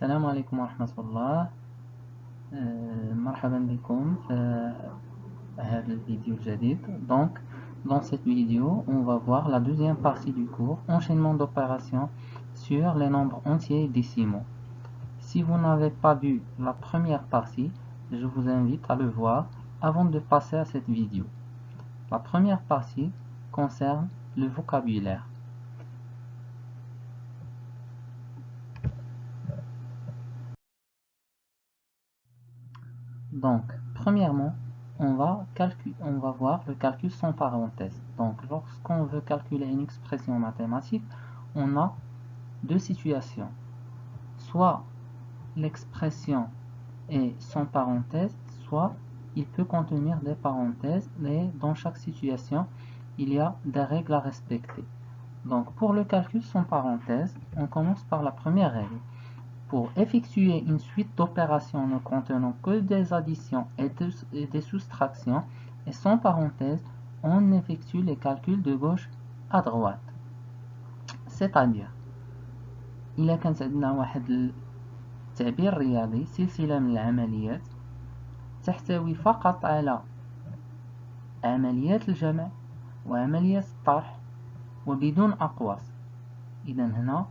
السلام عليكم ورحمة الله. مرحبا بكم في هذا الفيديو الجديد. Donc, dans cette vidéo, on va voir la deuxième partie du cours, enchaînement d'opérations sur les nombres entiers et décimaux. Si vous n'avez pas vu la première partie, je vous invite à le voir avant de passer à cette vidéo. La première partie concerne le vocabulaire. Donc, premièrement, on va voir le calcul sans parenthèse. Donc, lorsqu'on veut calculer une expression mathématique, on a deux situations. Soit l'expression est sans parenthèse, soit il peut contenir des parenthèses, et dans chaque situation, il y a des règles à respecter. Donc, pour le calcul sans parenthèse, on commence par la première règle. Pour effectuer une suite d'opérations ne contenant que des additions et des soustractions et sans parenthèse, on effectue les calculs de gauche à droite. C'est-à-dire, إلا كانت عندنا واحد التعبير رياضي سلسلة من العمليات تحتوي فقط على عمليات الجمع وعمليات الطرح وبدون أقواس، إذا هنا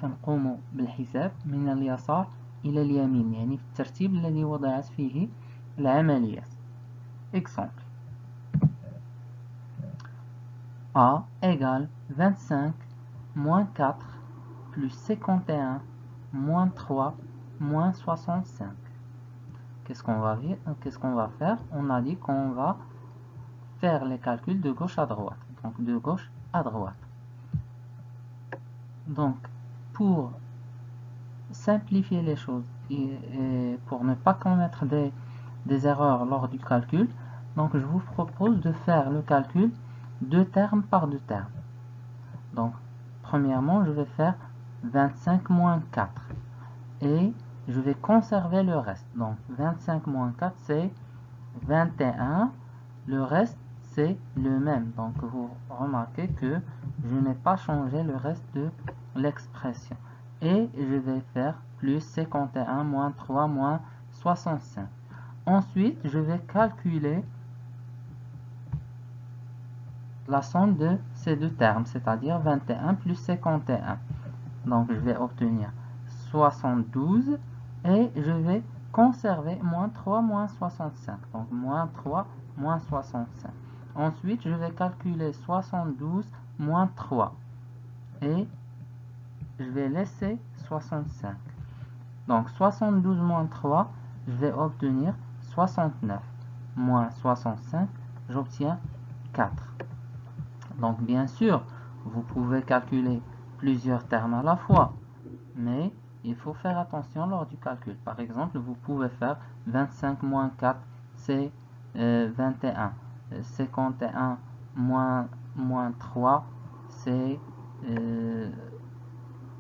كنقوم بالحساب من اليسار إلى اليمين، يعني في الترتيب الذي وضعت فيه العمليات. Exemple. A égale 25 moins 4 plus 51 moins 3 moins 65. Qu'est-ce qu'on va faire? On a dit qu'on va faire les calculs de gauche à droite. Donc de gauche à droite. Donc pour simplifier les choses et pour ne pas commettre des erreurs lors du calcul, donc je vous propose de faire le calcul deux termes par deux termes. Donc premièrement, je vais faire 25 moins 4 et je vais conserver le reste. Donc 25 moins 4 c'est 21, le reste c'est le même. Donc vous remarquez que je n'ai pas changé le reste de l'expression. Et je vais faire plus 51 moins 3 moins 65. Ensuite, je vais calculer la somme de ces deux termes, c'est-à-dire 21 plus 51. Donc, je vais obtenir 72 et je vais conserver moins 3 moins 65. Donc, moins 3 moins 65. Ensuite, je vais calculer 72 moins 3 et je vais laisser 65. Donc 72 moins 3, je vais obtenir 69. Moins 65, j'obtiens 4. Donc bien sûr, vous pouvez calculer plusieurs termes à la fois, mais il faut faire attention lors du calcul. Par exemple, vous pouvez faire 25 moins 4, c'est 21. 51 moins 3, c'est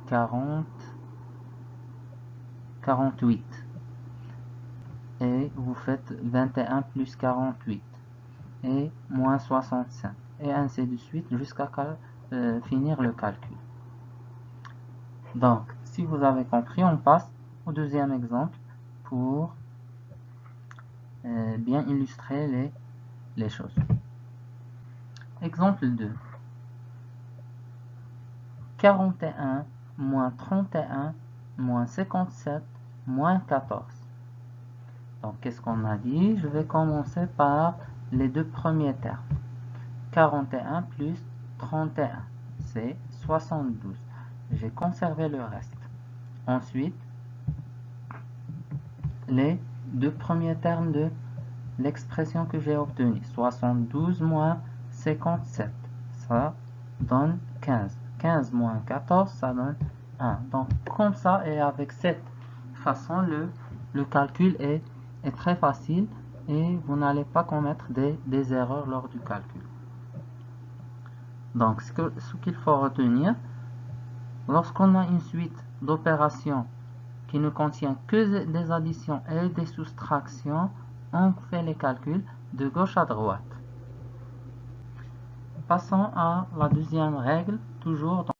48. Et vous faites 21 plus 48 et moins 65 et ainsi de suite jusqu'à finir le calcul. Donc si vous avez compris, on passe au deuxième exemple pour bien illustrer les choses. Exemple 2. 41 moins 31 moins 57 moins 14. Donc qu'est-ce qu'on a dit? Je vais commencer par les deux premiers termes. 41 plus 31, c'est 72. J'ai conservé le reste. Ensuite, les deux premiers termes de l'expression que j'ai obtenue. 72 moins 57, ça donne 15. 15 moins 14, ça donne 1. Donc comme ça et avec cette façon, le calcul est très facile et vous n'allez pas commettre des erreurs lors du calcul. Donc ce qu'il faut retenir, lorsqu'on a une suite d'opérations qui ne contient que des additions et des soustractions, on fait les calculs de gauche à droite. Passons à la deuxième règle, toujours dans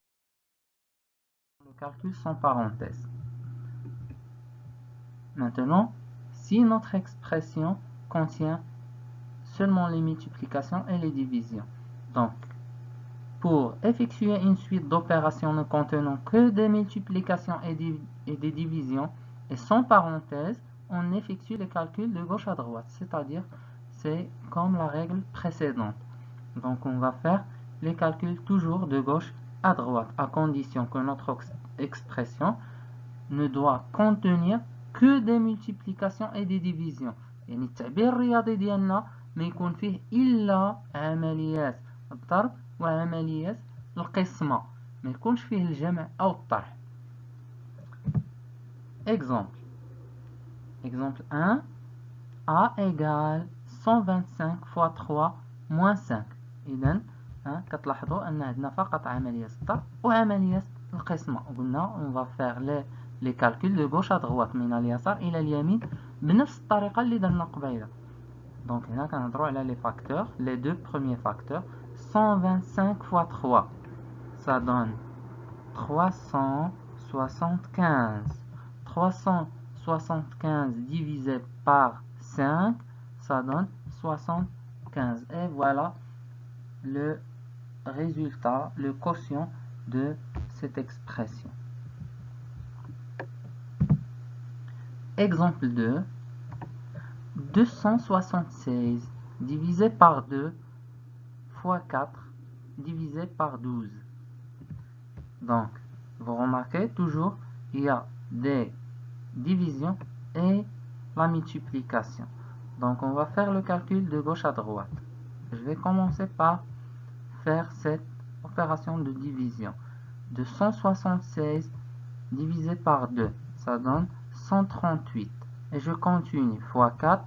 le calcul sans parenthèse. Maintenant, si notre expression contient seulement les multiplications et les divisions, donc pour effectuer une suite d'opérations ne contenant que des multiplications et des divisions et sans parenthèse, on effectue les calculs de gauche à droite, c'est-à-dire c'est comme la règle précédente. Donc on va faire les calculs toujours de gauche à droite, à condition que notre expression ne doit contenir que des multiplications et des divisions. يعني التعبير الرياضي ديالنا ما يكون فيه إلا عمليات الضرب وعمليات القسمة، ما يكونش فيه الجمع أو الطرح. Exemple 1, A égale 125 fois 3 moins 5. إذن كتلاحظوا أن عندنا فقط عملية الضرب وعملية القسمة. قلنا on va faire les calculs de gauche à droite من اليسار إلى اليمين بنفس الطريقة اللي درنا قبيلة. Donc هنا كنهضروا على les facteurs, les deux premiers facteurs. 125 fois 3 ça donne 375. 375 divisé par 5 ça donne 75. Et voilà le résultat, le quotient de cette expression. Exemple 2, 276 divisé par 2 fois 4 divisé par 12. Donc, vous remarquez toujours, il y a des divisions et la multiplication. Donc, on va faire le calcul de gauche à droite. Je vais commencer par faire cette opération de division. 276 divisé par 2, ça donne 138. Et je continue, fois 4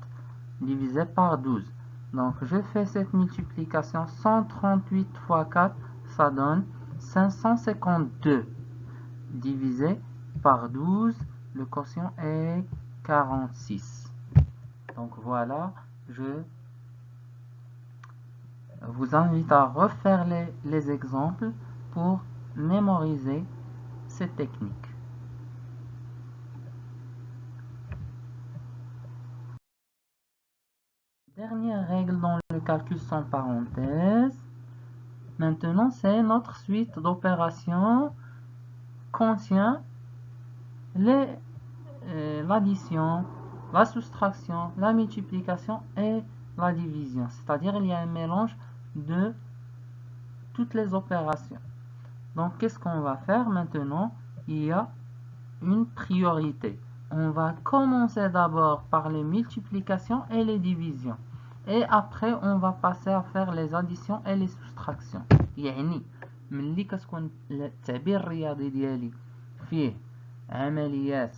divisé par 12. Donc je fais cette multiplication, 138 fois 4, ça donne 552. Divisé par 12, le quotient est 46. Donc voilà, je vous invite à refaire les exemples pour mémoriser cette technique. Dernière règle dans le calcul sans parenthèse. Maintenant, c'est notre suite d'opérations contient l'addition, la soustraction, la multiplication et la division. C'est-à-dire il y a un mélange de toutes les opérations. Donc, qu'est-ce qu'on va faire maintenant? Il y a une priorité. On va commencer d'abord par les multiplications et les divisions. Et après, on va passer à faire les additions et les soustractions. يعني ملي كتكون التعبير الرياضي ديالي فيه عمليات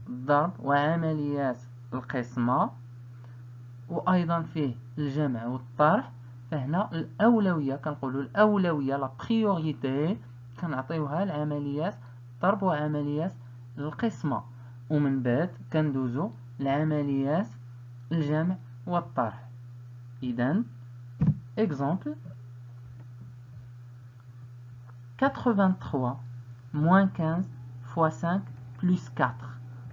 الضرب وعمليات القسمة وأيضا فيه الجمع والطرح، فهنا الأولوية كنقولوا الأولوية لا بريوريتي كنعطيوها لعمليات الضرب وعمليات القسمة، ومن بعد كندوزو لعمليات الجمع والطرح. إذن exemple 83 moins 15 fois 5 plus 4.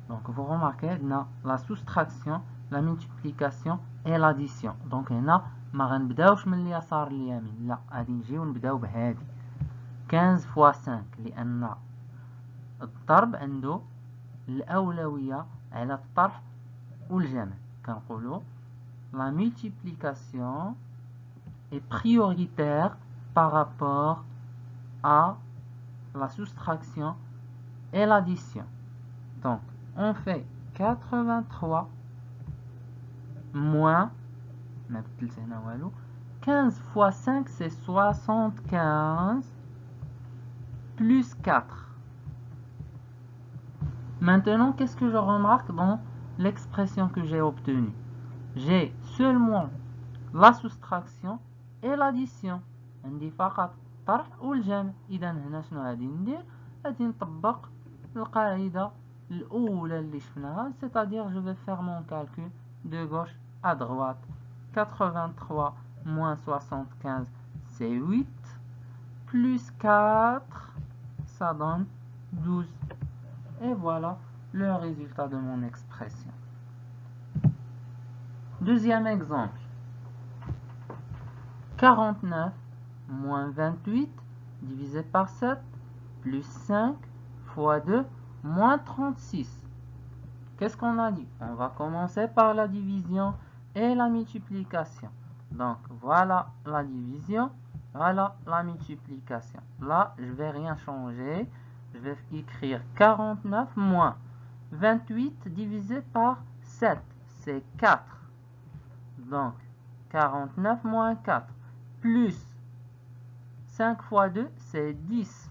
Donc vous remarquez on la soustraction, la multiplication et l'addition. Donc هنا ما غنبداوش من اليسار لليمين، لا غادي نجيو نبداو بهادي 15 fois 5 لأن الضرب عنده الأولوية على الطرح والجمع. كنقولوا la multiplication est prioritaire par rapport à la soustraction et l'addition. Donc, on fait 83 moins 15 fois 5, c'est 75 plus 4. Maintenant, qu'est-ce que je remarque dans l'expression que j'ai obtenue? J'ai seulement la soustraction et l'addition. عندي فقط الطرح والجمع. إذا هنا شنو غادي ندير؟ غادي نطبق القاعدة الأولى اللي شفناها، c'est-à-dire je vais faire mon calcul de gauche à droite. 83 moins 75 c'est 8 plus 4 ça donne 12. Et voilà, le résultat de mon expression. Deuxième exemple. 49 moins 28 divisé par 7 plus 5 fois 2 moins 36. Qu'est-ce qu'on a dit? On va commencer par la division et la multiplication. Donc voilà la division, voilà la multiplication. Là, je ne vais rien changer. Je vais écrire 49 moins 28 divisé par 7, c'est 4. Donc 49 moins 4 plus 5 fois 2, c'est 10,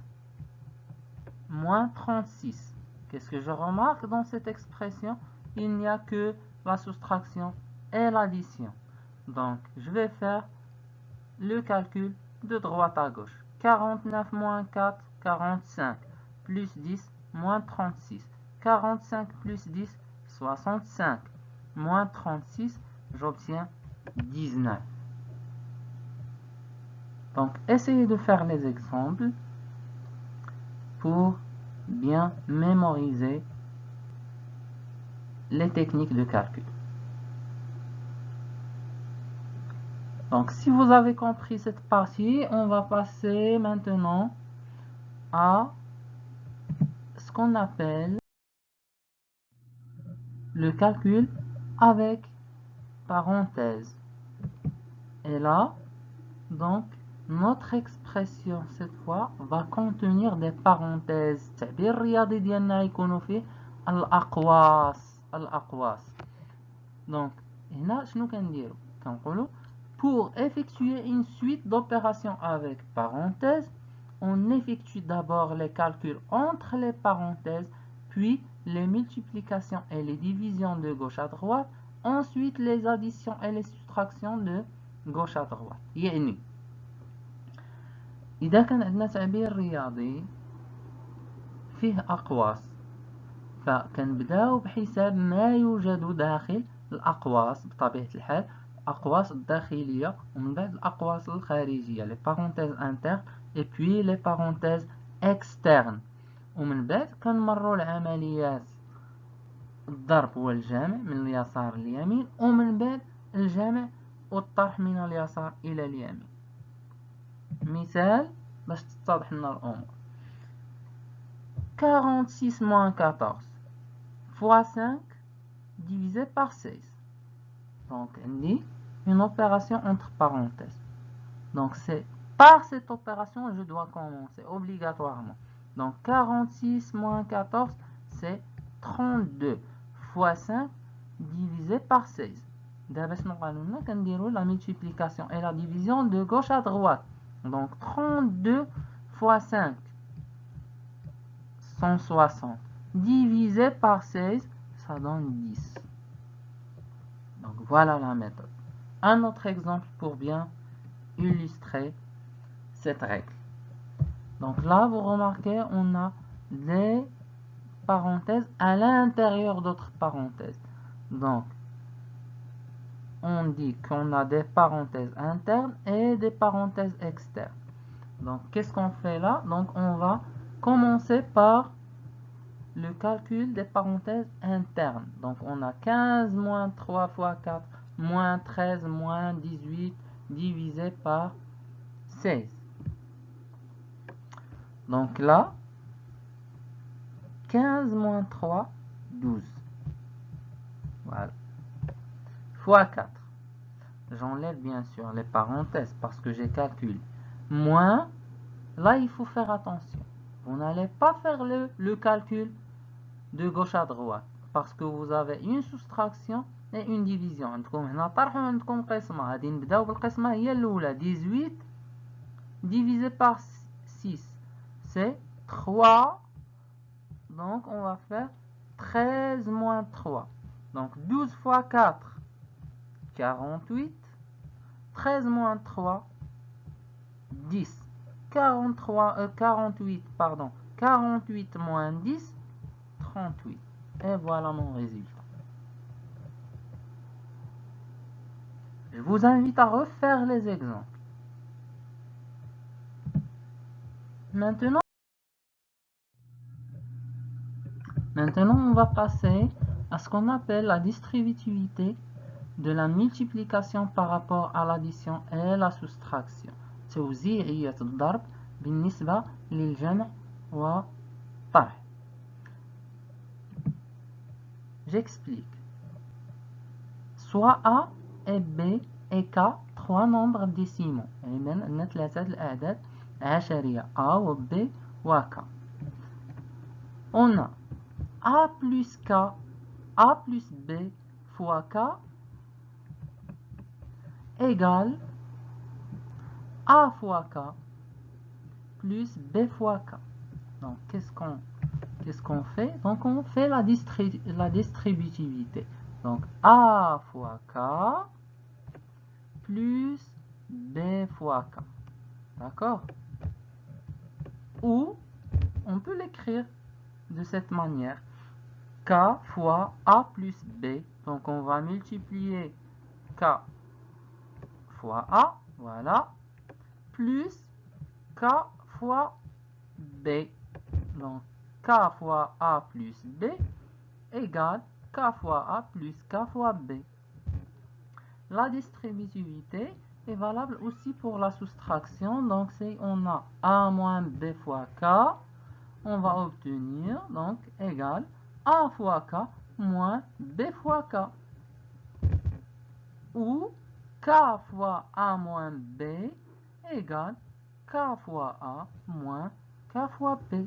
moins 36. Qu'est-ce que je remarque dans cette expression? Il n'y a que la soustraction et l'addition. Donc, je vais faire le calcul de droite à gauche. 49 moins 4, 45, plus 10, moins 36. 45 plus 10, 65, moins 36, j'obtiens 19. Donc, essayez de faire les exemples pour bien mémoriser les techniques de calcul. Donc, si vous avez compris cette partie, on va passer maintenant à ce qu'on appelle le calcul avec parenthèse. Et là, donc, notre expression cette fois va contenir des parenthèses. التعبير الرياضي ديالنا يكونوا فيه الأقواس. Donc, هنا شنو كنديرو؟ كنقولوا pour effectuer une suite d'opérations avec parenthèses, on effectue d'abord les calculs entre les parenthèses, puis les multiplications et les divisions de gauche à droite, ensuite les additions et les soustractions de gauche à droite. يعني إذا كان عندنا تعبير رياضي فيه أقواس فكنبداو بحساب ما يوجد داخل الأقواس بطبيعة الحال، الأقواس الداخلية ومن بعد الأقواس الخارجية les parenthèses internes et puis les parenthèses externes، ومن بعد كنمروا العمليات الضرب والجمع من اليسار لليمين، ومن بعد الجمع والطرح من اليسار إلى اليمين. مثال باش تتضح لنا الأمور. 46 moins 14 fois 5 divisé par 16. Donc, on dit une opération entre parenthèses. Donc, c'est par cette opération que je dois commencer obligatoirement. Donc, 46 moins 14, c'est 32 fois 5 divisé par 16. D'abord, nous la multiplication et la division de gauche à droite. Donc, 32 fois 5, 160. Divisé par 16, ça donne 10. Donc, voilà la méthode. Un autre exemple pour bien illustrer cette règle. Donc là, vous remarquez, on a des parenthèses à l'intérieur d'autres parenthèses. Donc, on dit qu'on a des parenthèses internes et des parenthèses externes. Donc, qu'est-ce qu'on fait là? Donc, on va commencer par le calcul des parenthèses internes. Donc, on a 15 moins 3 fois 4 moins 13 moins 18 divisé par 16. Donc là, 15 moins 3, 12. Voilà. Fois 4. J'enlève bien sûr les parenthèses parce que j'ai calculé. Moins, là il faut faire attention. Vous n'allez pas faire le calcul de gauche à droite parce que vous avez une soustraction et une division. عندكم هنا طرح وعندكم قسمة. غادي نبداو بالقسمة هي الأولى. 18 divisé par 6, c'est 3. Donc, on va faire 13 moins 3. Donc, 12 fois 4, 48. 13 moins 3, 10. 48, pardon. 48 moins 10, 38. Et voilà mon résultat. Je vous invite à refaire les exemples. Maintenant, Maintenant, on va passer à ce qu'on appelle la distributivité de la multiplication par rapport à l'addition et la soustraction. توزيعية الضرب بالنسبة للجمع والطرح. J'explique. Soit A et B et K trois nombres décimaux. عندنا ثلاثة الأعداد عشرية A و B و K. On a A plus K, A plus B fois K égale A fois K plus B fois K. Donc, qu'est-ce qu'on fait? Donc, on fait la distributivité. Donc, A fois K plus B fois K. D'accord? Ou, on peut l'écrire de cette manière. K fois A plus B. Donc, on va multiplier K fois A. Voilà. Plus K fois B. Donc, K fois A plus B égale K fois A plus K fois B. La distributivité est valable aussi pour la soustraction. Donc, si on a A moins B fois K, on va obtenir donc égal A fois K moins B fois K. Ou K fois A moins B égale K fois A moins K fois B.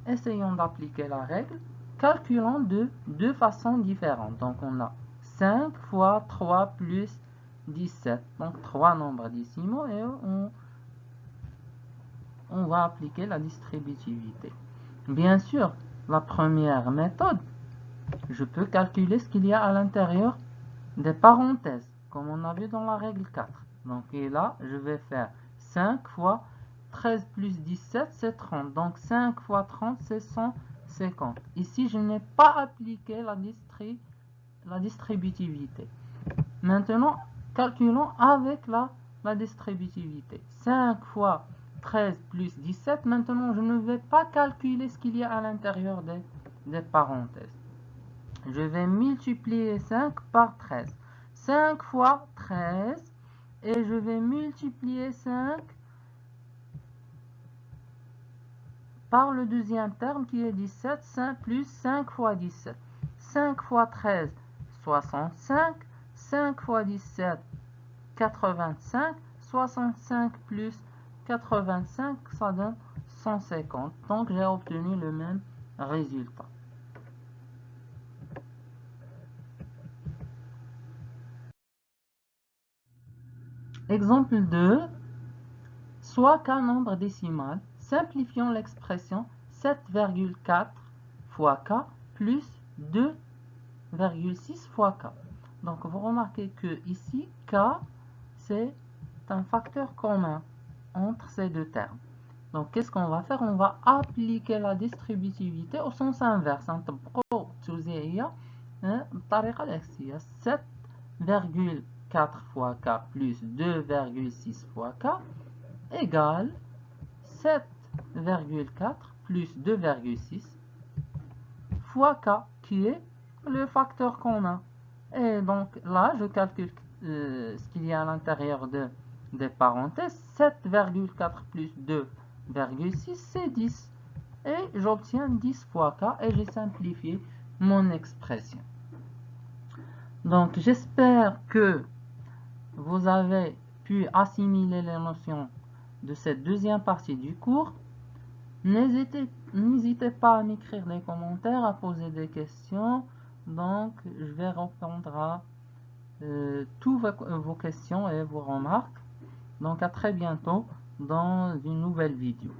Essayons d'appliquer la règle, calculons de deux façons différentes. Donc on a 5 fois 3 plus 17, donc 3 nombres décimaux, et on va appliquer la distributivité. Bien sûr, la première méthode, je peux calculer ce qu'il y a à l'intérieur des parenthèses, comme on a vu dans la règle 4. Donc et là, je vais faire 5 fois 13 plus 17, c'est 30. Donc 5 fois 30, c'est 150. Ici, je n'ai pas appliqué la distributivité. Maintenant, calculons avec la distributivité. 5 fois 13 plus 17. Maintenant, je ne vais pas calculer ce qu'il y a à l'intérieur des parenthèses. Je vais multiplier 5 par 13. 5 fois 13. Et je vais multiplier 5 par le deuxième terme qui est 17, 5 plus 5 fois 17. 5 fois 13, 65. 5 fois 17, 85. 65 plus 85, ça donne 150. Donc j'ai obtenu le même résultat. Exemple 2. Soit qu'un nombre décimal, simplifions l'expression 7,4 fois K plus 2,6 fois K. Donc vous remarquez que ici, K, c'est un facteur commun entre ces deux termes. Donc qu'est-ce qu'on va faire? On va appliquer la distributivité au sens inverse. 7,4 fois K plus 2,6 fois K égale 7,4 plus 2,6 fois K, qui est le facteur commun. Et donc là, je calcule ce qu'il y a à l'intérieur des parenthèses. 7,4 plus 2,6, c'est 10. Et j'obtiens 10 fois K et j'ai simplifié mon expression. Donc j'espère que vous avez pu assimiler les notions de cette deuxième partie du cours. N'hésitez pas à m'écrire des commentaires, à poser des questions. Donc, je vais répondre à toutes vos questions et vos remarques. Donc, à très bientôt dans une nouvelle vidéo.